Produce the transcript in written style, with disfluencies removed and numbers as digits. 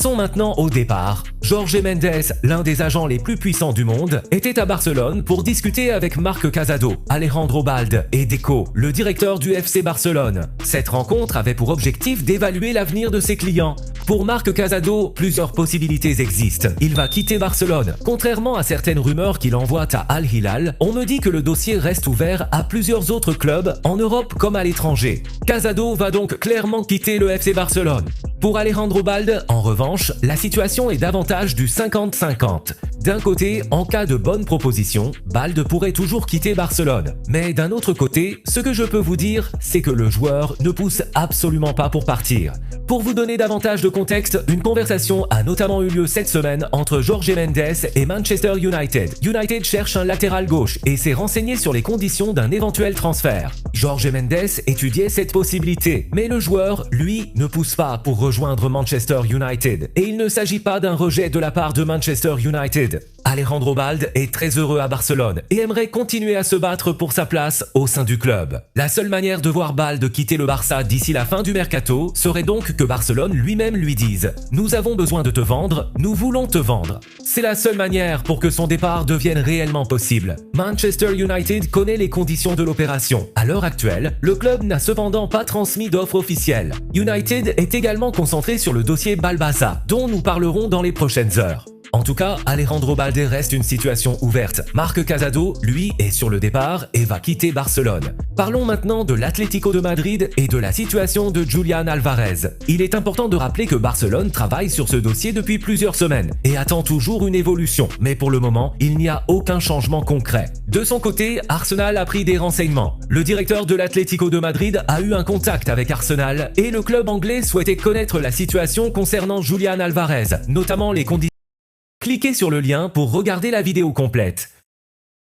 Passons maintenant au départ. Jorge Mendes, l'un des agents les plus puissants du monde, était à Barcelone pour discuter avec Marc Casado, Alejandro Balde et Deco, le directeur du FC Barcelone. Cette rencontre avait pour objectif d'évaluer l'avenir de ses clients. Pour Marc Casado, plusieurs possibilités existent. Il va quitter Barcelone. Contrairement à certaines rumeurs qu'il envoie à Al Hilal, on me dit que le dossier reste ouvert à plusieurs autres clubs en Europe comme à l'étranger. Casado va donc clairement quitter le FC Barcelone. Pour Alejandro Balde, en revanche, la situation est davantage du 50-50. D'un côté, en cas de bonne proposition, Balde pourrait toujours quitter Barcelone. Mais d'un autre côté, ce que je peux vous dire, c'est que le joueur ne pousse absolument pas pour partir. Pour vous donner davantage de contexte, une conversation a notamment eu lieu cette semaine entre Jorge Mendes et Manchester United. United cherche un latéral gauche et s'est renseigné sur les conditions d'un éventuel transfert. Jorge Mendes étudiait cette possibilité, mais le joueur, lui, ne pousse pas pour rejoindre Manchester United. Et il ne s'agit pas d'un rejet de la part de Manchester United. Alejandro Balde est très heureux à Barcelone et aimerait continuer à se battre pour sa place au sein du club. La seule manière de voir Balde quitter le Barça d'ici la fin du mercato serait donc que Barcelone lui-même lui dise « Nous avons besoin de te vendre, nous voulons te vendre ». C'est la seule manière pour que son départ devienne réellement possible. Manchester United connaît les conditions de l'opération. À l'heure actuelle, le club n'a cependant pas transmis d'offre officielle. United est également concentré sur le dossier Balbasa, dont nous parlerons dans les prochaines heures. En tout cas, Alejandro Balde reste une situation ouverte. Marc Casado, lui, est sur le départ et va quitter Barcelone. Parlons maintenant de l'Atlético de Madrid et de la situation de Julián Álvarez. Il est important de rappeler que Barcelone travaille sur ce dossier depuis plusieurs semaines et attend toujours une évolution, mais pour le moment, il n'y a aucun changement concret. De son côté, Arsenal a pris des renseignements. Le directeur de l'Atlético de Madrid a eu un contact avec Arsenal et le club anglais souhaitait connaître la situation concernant Julián Álvarez, notamment les conditions. Cliquez sur le lien pour regarder la vidéo complète.